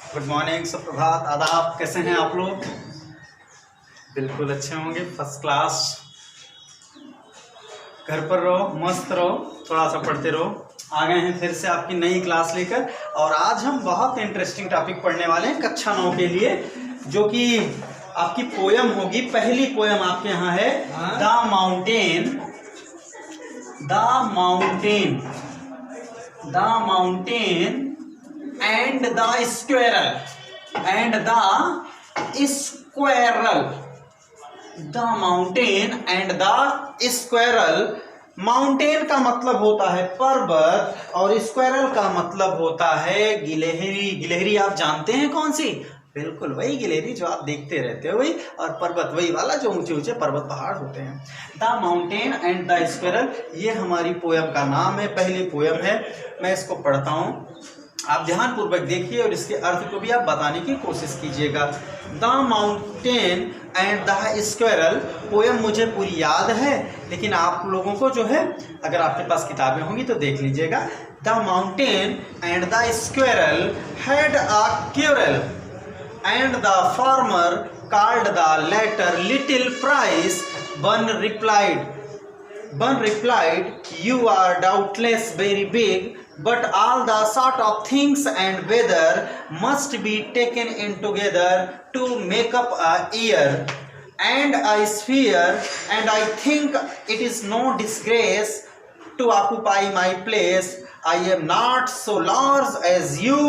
Good morning, सुप्रभात, आदाब। कैसे हैं आप लोग? बिल्कुल अच्छे होंगे, फर्स्ट क्लास। घर पर रहो, मस्त रहो, थोड़ा सा पढ़ते रहो। आ गए हैं फिर से आपकी नई क्लास लेकर, और आज हम बहुत इंटरेस्टिंग टॉपिक पढ़ने वाले हैं कक्षा 9 के लिए, जो कि आपकी पोयम होगी। पहली पोयम आपके यहाँ है the mountain, the mountain, the mountain and the squirrel, and the squirrel, the mountain and the squirrel। Mountain का मतलब होता है पर्वत, और स्क्वायरल का मतलब होता है गिलहरी। गिलहरी आप जानते हैं कौन सी? बिल्कुल वही गिलहरी जो आप देखते रहते हो, वही। और पर्वत वही वाला जो ऊंचे ऊंचे पर्वत पहाड़ होते हैं। The mountain and the squirrel, ये हमारी पोयम का नाम है, पहली पोयम है। मैं इसको पढ़ता हूँ, आप ध्यानपूर्वक देखिए और इसके अर्थ को भी आप बताने की कोशिश कीजिएगा। The mountain and the squirrel, poem मुझे पूरी याद है, लेकिन आप लोगों को जो है, अगर आपके पास किताबें होंगी तो देख लीजिएगा। The mountain and the squirrel had a quarrel, and the farmer called the latter little price. One replied, you are doubtless very big, but all the sort of things and weather must be taken in together to make up a year and a sphere, and I think it is no disgrace to occupy my place. I am not so large as you,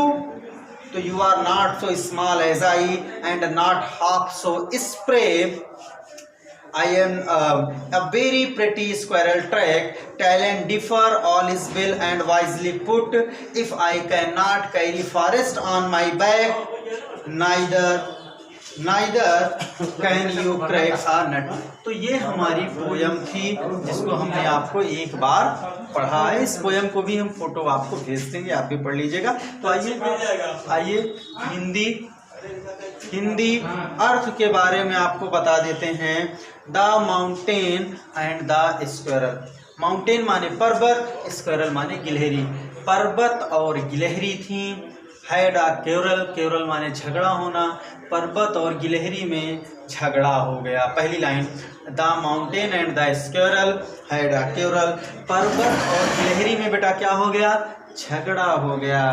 so you are not so small as I, and not half so spray. I am a very pretty squirrel track. Talent differ, all is well and wisely put. If I cannot carry forest on my back, neither can you crack a nut. तो ये हमारी poem थी, जिसको हमने आपको एक बार पढ़ा है। इस पोयम को भी हम फोटो आपको भेज देंगे, आप भी पढ़ लीजिएगा। तो आइए हिंदी अर्थ के बारे में आपको बता देते हैं। The mountain and the squirrel. Mountain माने पर्वत, स्क्वायरल माने गिलहरी। पर्वत और गिलहरी थी। हैड अ क्यूरल, क्यूरल माने झगड़ा होना। पर्वत और गिलहरी में झगड़ा हो गया। पहली line, the mountain and the squirrel had a crucial. पर्वत और गिलहरी में बेटा क्या हो गया? झगड़ा हो गया।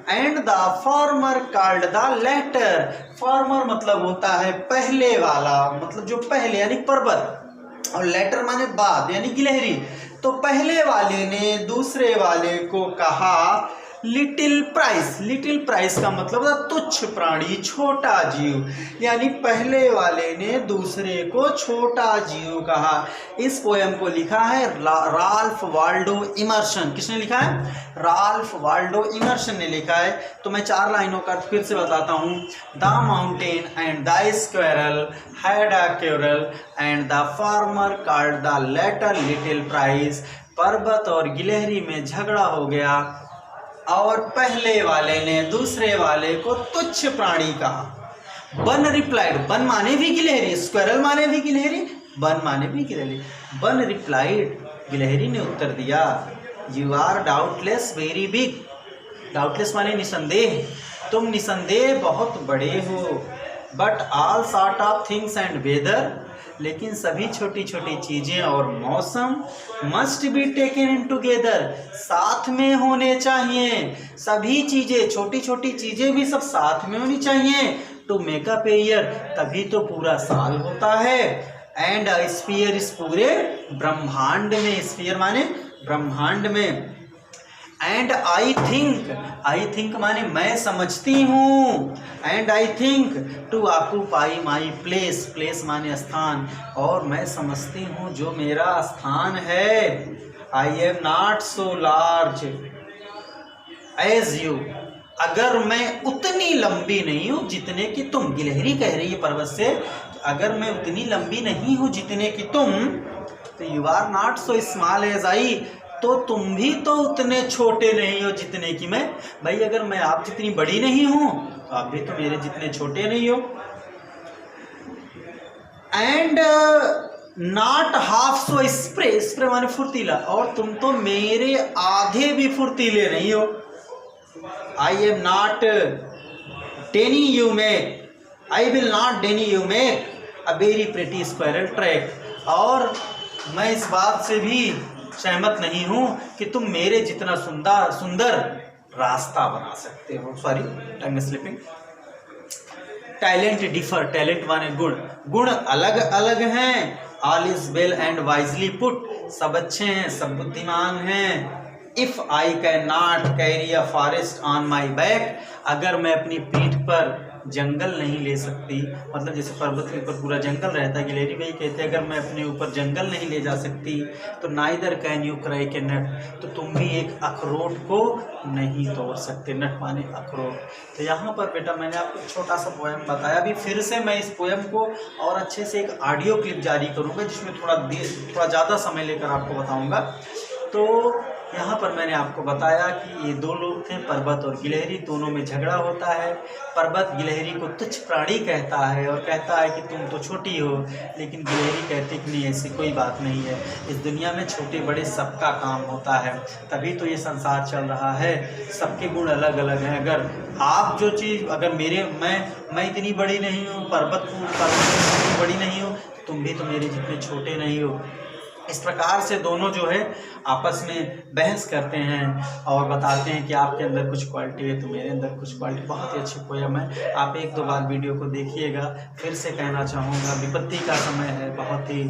And the former called the latter. Former मतलब होता है पहले वाला, मतलब जो पहले यानी पर्वत, और लेटर माने बाद यानी गिलहरी। तो पहले वाले ने दूसरे वाले को कहा लिटिल प्राइस। लिटिल प्राइस का मतलब था तुच्छ प्राणी, छोटा जीव। यानी पहले वाले ने दूसरे को छोटा जीव कहा। इस पोयम को लिखा है राल्फ वाल्डो इमर्सन। किसने लिखा है? राल्फ वाल्डो इमर्सन ने लिखा है। तो मैं 4 लाइनों का फिर से बताता हूँ। The mountain and the squirrel had a quarrel, and the former called the latter little price. पर्वत और गिलहरी में झगड़ा हो गया, और पहले वाले ने दूसरे वाले को तुच्छ प्राणी कहा। वन रिप्लाइड, वन माने भी गिलहरी, स्क्वायरल माने भी गिलहरी, वन माने भी गिलहरी। वन रिप्लाइड, गिलहरी ने उत्तर दिया, you are doubtless very big. Doubtless माने निसंदेह, तुम निसंदेह बहुत बड़े हो। But all sort of things and weather, लेकिन सभी छोटी छोटी चीजें और मौसम must be taken in together, साथ में होने चाहिए। सभी चीजें, छोटी छोटी चीजें भी सब साथ में होनी चाहिए। To make up a year, तभी तो पूरा साल होता है। एंड अ स्फीयर, इस पूरे ब्रह्मांड में, स्फीयर माने ब्रह्मांड में। एंड आई थिंक माने मैं समझती हूँ। And I think to occupy my place, place माने स्थान, और मैं समझती हूँ जो मेरा स्थान है। I am not so large as you, अगर मैं उतनी लंबी नहीं हूँ जितने की तुम। गिलहरी कह रही है पर्वत से, अगर मैं उतनी लंबी नहीं हूँ जितने की तुम, तो you are not so small as I, तो तुम भी तो उतने छोटे नहीं हो जितने की मैं। भाई अगर मैं आप जितनी बड़ी नहीं हूं तो आप भी तो मेरे जितने छोटे नहीं हो। And not half so spray, spray माने फुर्तीला, और तुम तो मेरे आधे भी फुर्तीले नहीं हो। I am not deny you make, I will not deny you make a very pretty squirrel track. और मैं इस बात से भी सहमत नहीं हूँ कि तुम मेरे जितना सुंदर सुंदर रास्ता बना सकते हो। सॉरी, टंग स्लिपिंग। टैलेंट डिफर, टैलेंट माने गुण, गुण अलग अलग हैं। All is well and wisely put, सब अच्छे हैं, सब बुद्धिमान हैं। If I can not carry a forest on my back, अगर मैं अपनी पीठ पर जंगल नहीं ले सकती, मतलब जैसे पर्वत के ऊपर पूरा जंगल रहता है, गिलहरी भाई कहते हैं अगर मैं अपने ऊपर जंगल नहीं ले जा सकती तो नाइदर कैन यू क्रैक ए नट, तो तुम भी एक अखरोट को नहीं तोड़ सकते। नट माने अखरोट। तो यहाँ पर बेटा मैंने आपको एक छोटा सा पोएम बताया। अभी फिर से मैं इस पोएम को और अच्छे से एक ऑडियो क्लिप जारी करूँगा जिसमें थोड़ा ज़्यादा समय लेकर आपको बताऊँगा। तो यहाँ पर मैंने आपको बताया कि ये दो लोग थे, पर्वत और गिलहरी, दोनों में झगड़ा होता है। पर्वत गिलहरी को तुच्छ प्राणी कहता है और कहता है कि तुम तो छोटी हो, लेकिन गिलहरी कहती कि नहीं, ऐसी कोई बात नहीं है, इस दुनिया में छोटे बड़े सबका काम होता है, तभी तो ये संसार चल रहा है, सबके गुण अलग अलग हैं। अगर आप जो चीज़, अगर मैं इतनी बड़ी नहीं हूँ, पर्वत इतनी बड़ी नहीं हूँ, तुम भी तो मेरे जितने छोटे नहीं हो। इस प्रकार से दोनों जो है आपस में बहस करते हैं और बताते हैं कि आपके अंदर कुछ क्वालिटी है तो मेरे अंदर कुछ क्वालिटी। बहुत ही अच्छी पोएम है, आप एक दो बार वीडियो को देखिएगा। फिर से कहना चाहूँगा, विपत्ति का समय है, बहुत ही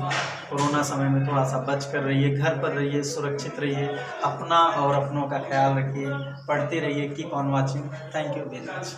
कोरोना समय में थोड़ा सा बच कर रहिए, घर पर रहिए, सुरक्षित रहिए, अपना और अपनों का ख्याल रखिए, पढ़ते रहिए। Keep on watching. Thank you very much.